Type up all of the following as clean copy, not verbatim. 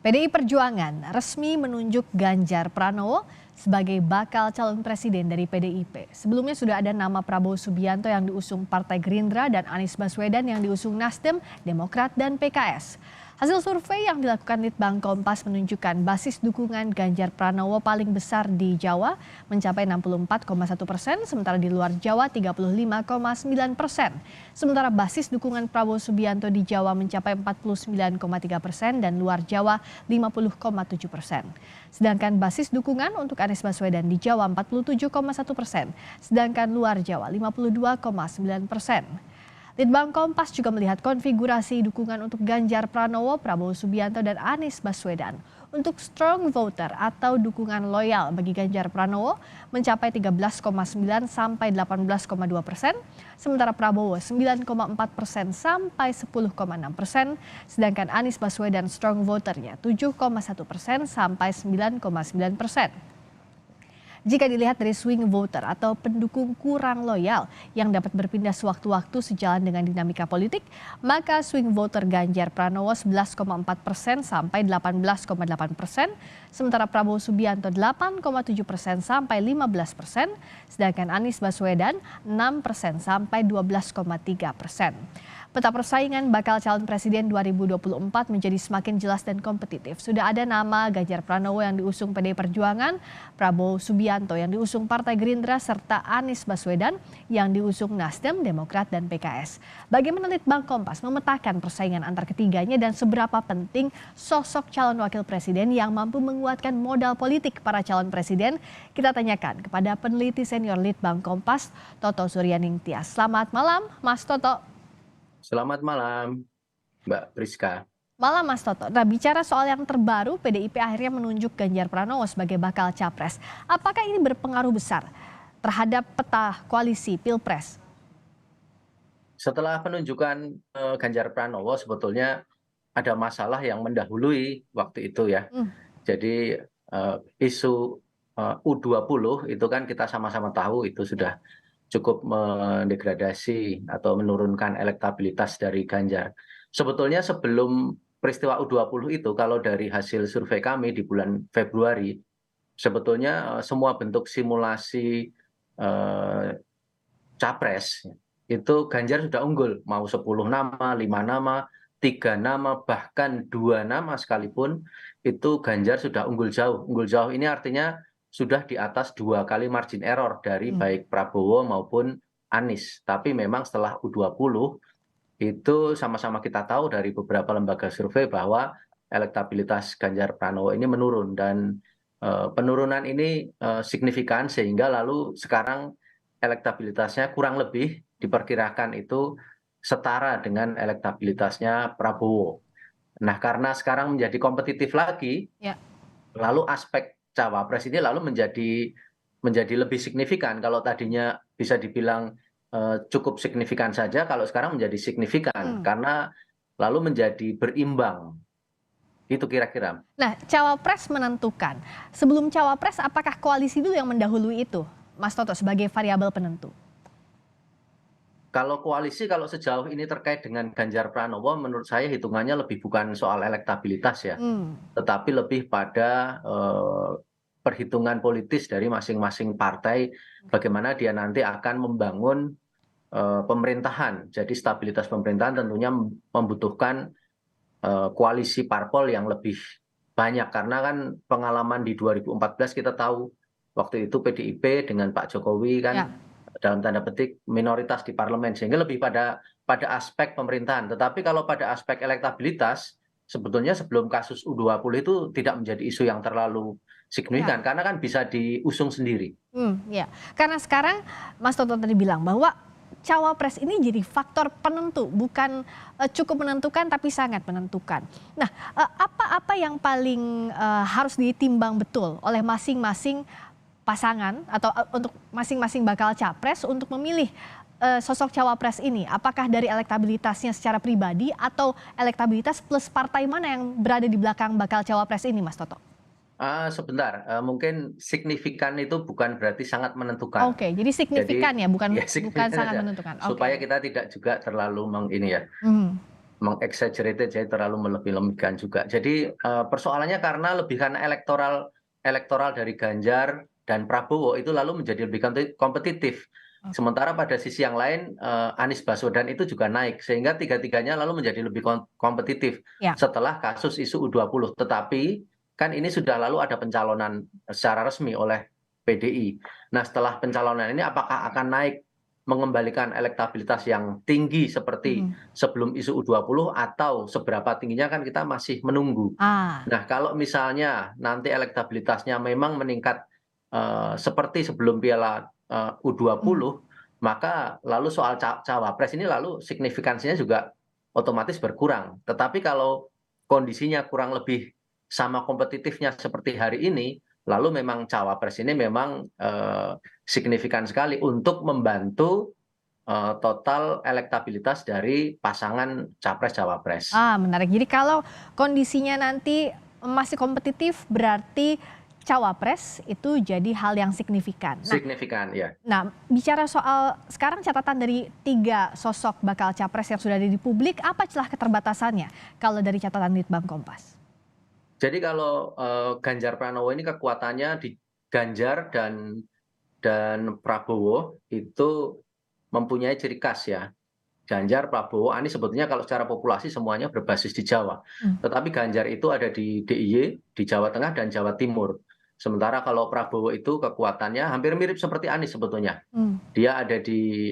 PDI Perjuangan resmi menunjuk Ganjar Pranowo sebagai bakal calon presiden dari PDIP. Sebelumnya sudah ada nama Prabowo Subianto yang diusung Partai Gerindra dan Anies Baswedan yang diusung Nasdem, Demokrat, dan PKS. Hasil survei yang dilakukan Litbang Kompas menunjukkan basis dukungan Ganjar Pranowo paling besar di Jawa mencapai 64,1%, sementara di luar Jawa 35,9%. Sementara basis dukungan Prabowo Subianto di Jawa mencapai 49,3% dan luar Jawa 50,7%. Sedangkan basis dukungan untuk Anies Baswedan di Jawa 47,1%, sedangkan luar Jawa 52,9%. Litbang Kompas juga melihat konfigurasi dukungan untuk Ganjar Pranowo, Prabowo Subianto, dan Anies Baswedan. Untuk strong voter atau dukungan loyal bagi Ganjar Pranowo mencapai 13,9 sampai 18,2%, sementara Prabowo 9,4% sampai 10,6%, sedangkan Anies Baswedan strong voternya 7,1% sampai 9,9%. Jika dilihat dari swing voter atau pendukung kurang loyal yang dapat berpindah sewaktu-waktu sejalan dengan dinamika politik, maka swing voter Ganjar Pranowo 11,4% sampai 18,8%, sementara Prabowo Subianto 8,7% sampai 15%, sedangkan Anies Baswedan 6% sampai 12,3%. Peta persaingan bakal calon presiden 2024 menjadi semakin jelas dan kompetitif. Sudah ada nama Ganjar Pranowo yang diusung PDI Perjuangan, Prabowo Subianto yang diusung Partai Gerindra, serta Anies Baswedan yang diusung Nasdem, Demokrat, dan PKS. Bagaimana Litbang Kompas memetakan persaingan antar ketiganya dan seberapa penting sosok calon wakil presiden yang mampu menguatkan modal politik para calon presiden? Kita tanyakan kepada peneliti senior Litbang Kompas, Toto Suryaningtyas. Selamat malam, Mas Toto. Selamat malam, Mbak Priska. Malam Mas Toto. Nah, bicara soal yang terbaru, PDIP akhirnya menunjuk Ganjar Pranowo sebagai bakal capres. Apakah ini berpengaruh besar terhadap peta koalisi Pilpres? Setelah penunjukan Ganjar Pranowo, sebetulnya ada masalah yang mendahului waktu itu ya. Jadi isu U20 itu kan kita sama-sama tahu itu sudah cukup mendegradasi atau menurunkan elektabilitas dari Ganjar. Sebetulnya sebelum peristiwa U20 itu, kalau dari hasil survei kami di bulan Februari, sebetulnya semua bentuk simulasi capres itu Ganjar sudah unggul, mau 10 nama, 5 nama, 3 nama, bahkan 2 nama sekalipun, itu Ganjar sudah unggul jauh. Unggul jauh ini artinya sudah di atas 2 kali margin error dari baik Prabowo maupun Anies. Tapi memang setelah U20 itu sama-sama kita tahu dari beberapa lembaga survei bahwa elektabilitas Ganjar Pranowo ini menurun, dan penurunan ini signifikan sehingga lalu sekarang elektabilitasnya kurang lebih diperkirakan itu setara dengan elektabilitasnya Prabowo. Nah, karena sekarang menjadi kompetitif lagi, lalu aspek cawapres ini lalu menjadi lebih signifikan. Kalau tadinya bisa dibilang cukup signifikan saja, kalau sekarang menjadi signifikan karena lalu menjadi berimbang. Itu kira-kira. Nah, cawapres menentukan. Sebelum cawapres, apakah koalisi dulu yang mendahului itu, Mas Toto, sebagai variabel penentu? Kalau koalisi, kalau sejauh ini terkait dengan Ganjar Pranowo, menurut saya hitungannya lebih bukan soal elektabilitas ya, tetapi lebih pada perhitungan politis dari masing-masing partai, bagaimana dia nanti akan membangun pemerintahan. Jadi stabilitas pemerintahan tentunya membutuhkan koalisi parpol yang lebih banyak, karena kan pengalaman di 2014 kita tahu waktu itu PDIP dengan Pak Jokowi kan dalam tanda petik minoritas di parlemen, sehingga lebih pada aspek pemerintahan. Tetapi kalau pada aspek elektabilitas, sebetulnya sebelum kasus U20 itu tidak menjadi isu yang terlalu signifikan, karena kan bisa diusung sendiri. Ya, karena sekarang Mas Toto tadi bilang bahwa cawapres ini jadi faktor penentu, bukan cukup menentukan tapi sangat menentukan. Nah, apa yang paling harus ditimbang betul oleh masing-masing pasangan atau untuk masing-masing bakal capres untuk memilih sosok cawapres ini? Apakah dari elektabilitasnya secara pribadi atau elektabilitas plus partai mana yang berada di belakang bakal cawapres ini, Mas Toto? Sebentar, mungkin signifikan itu bukan berarti sangat menentukan. Oke, jadi signifikan ya, bukan signifikan sangat saja, menentukan. supaya kita tidak juga terlalu ini ya. mengexaggerated, jadi terlalu melebih-lebihkan juga. Jadi persoalannya karena elektoral dari Ganjar dan Prabowo itu lalu menjadi lebih kompetitif. Sementara pada sisi yang lain Anies Baswedan itu juga naik sehingga tiga-tiganya lalu menjadi lebih kompetitif Ya. setelah kasus isu U20. Tetapi kan ini sudah lalu ada pencalonan secara resmi oleh PDI. Nah, setelah pencalonan ini apakah akan naik mengembalikan elektabilitas yang tinggi seperti sebelum isu U20 atau seberapa tingginya kan kita masih menunggu. Ah, Nah, kalau misalnya nanti elektabilitasnya memang meningkat seperti sebelum Piala U20, maka lalu soal cawapres ini lalu signifikansinya juga otomatis berkurang. Tetapi kalau kondisinya kurang lebih sama kompetitifnya seperti hari ini, lalu memang cawapres ini memang signifikan sekali untuk membantu total elektabilitas dari pasangan capres-cawapres. menarik. Jadi kalau kondisinya nanti masih kompetitif berarti cawapres itu jadi hal yang signifikan. Signifikan, ya. Nah, bicara soal sekarang catatan dari 3 sosok bakal capres yang sudah ada di publik, apa celah keterbatasannya kalau dari catatan Litbang Kompas? Jadi kalau Ganjar Pranowo ini kekuatannya di Ganjar dan Prabowo itu mempunyai ciri khas ya. Ganjar, Prabowo, Anies sebetulnya kalau secara populasi semuanya berbasis di Jawa. Tetapi Ganjar itu ada di DIY, di Jawa Tengah dan Jawa Timur. Sementara kalau Prabowo itu kekuatannya hampir mirip seperti Anies sebetulnya. Dia ada di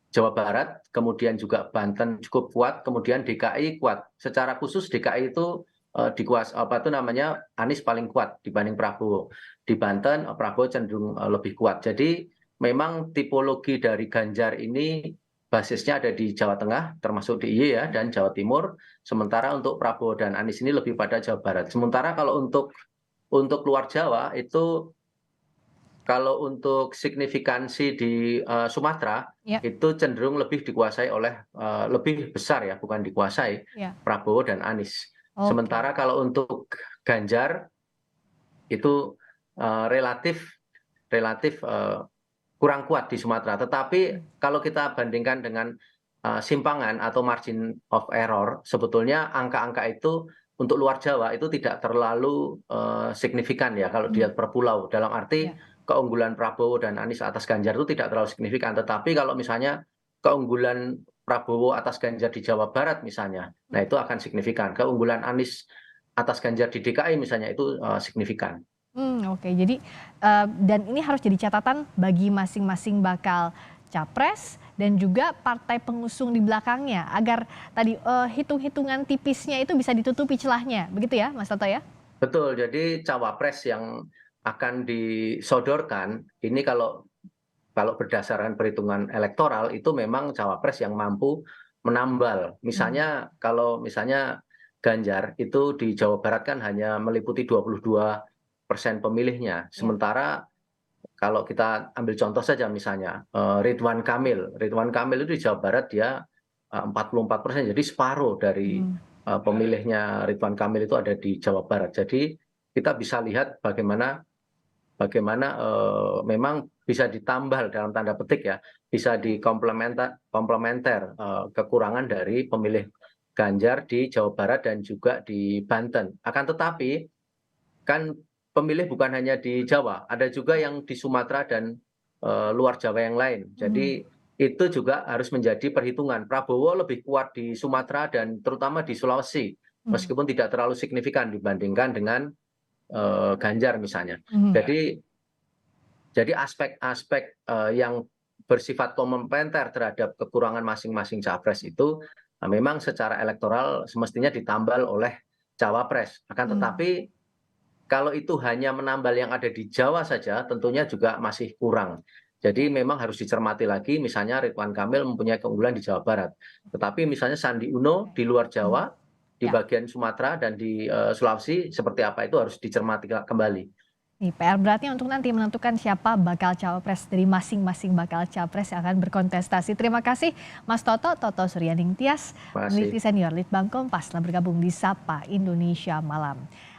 Jawa Barat, kemudian juga Banten cukup kuat, kemudian DKI kuat. Secara khusus DKI itu Anies paling kuat dibanding Prabowo. Di Banten Prabowo cenderung lebih kuat. Jadi memang tipologi dari Ganjar ini basisnya ada di Jawa Tengah, termasuk DIY ya, dan Jawa Timur. Sementara untuk Prabowo dan Anies ini lebih pada Jawa Barat. Sementara kalau untuk luar Jawa itu kalau untuk signifikansi di Sumatera Ya. itu cenderung lebih dikuasai oleh lebih besar ya, bukan dikuasai Ya. Prabowo dan Anies. Oke. Sementara kalau untuk Ganjar itu relatif kurang kuat di Sumatera. Tetapi kalau kita bandingkan dengan simpangan atau margin of error, sebetulnya angka-angka itu untuk luar Jawa itu tidak terlalu signifikan ya kalau dilihat per pulau. Dalam arti Ya. keunggulan Prabowo dan Anies atas Ganjar itu tidak terlalu signifikan. Tetapi kalau misalnya keunggulan Prabowo atas Ganjar di Jawa Barat misalnya, nah itu akan signifikan. Keunggulan Anies atas Ganjar di DKI misalnya itu signifikan. Oke. Jadi dan ini harus jadi catatan bagi masing-masing bakal capres dan juga partai pengusung di belakangnya agar tadi hitung-hitungan tipisnya itu bisa ditutupi celahnya, begitu ya Mas Toto ya? Betul, jadi cawapres yang akan disodorkan ini kalau berdasarkan perhitungan elektoral itu memang cawapres yang mampu menambal. Misalnya kalau misalnya Ganjar itu di Jawa Barat kan hanya meliputi 22% pemilihnya. Ya. Sementara kalau kita ambil contoh saja misalnya Ridwan Kamil. Ridwan Kamil itu di Jawa Barat dia 44%, jadi separuh dari pemilihnya Ridwan Kamil itu ada di Jawa Barat. Jadi kita bisa lihat bagaimana memang bisa ditambal dalam tanda petik ya, bisa komplementer kekurangan dari pemilih Ganjar di Jawa Barat dan juga di Banten. Akan tetapi kan pemilih bukan hanya di Jawa, ada juga yang di Sumatera dan luar Jawa yang lain. Jadi itu juga harus menjadi perhitungan. Prabowo lebih kuat di Sumatera dan terutama di Sulawesi, meskipun tidak terlalu signifikan dibandingkan dengan Ganjar misalnya. Jadi aspek-aspek yang bersifat komplementer terhadap kekurangan masing-masing capres itu memang secara elektoral semestinya ditambal oleh cawapres. Akan tetapi kalau itu hanya menambal yang ada di Jawa saja, tentunya juga masih kurang. Jadi memang harus dicermati lagi, misalnya Ridwan Kamil mempunyai keunggulan di Jawa Barat. Tetapi misalnya Sandi Uno di luar Jawa, di Ya. bagian Sumatera dan di Sulawesi, seperti apa itu harus dicermati kembali. Nih, PR beratnya untuk nanti menentukan siapa bakal cawapres dari masing-masing bakal capres yang akan berkontestasi. Terima kasih Mas Toto Suryaning Tias, Terima kasih. peneliti senior Litbang Kompas telah bergabung di Sapa Indonesia Malam.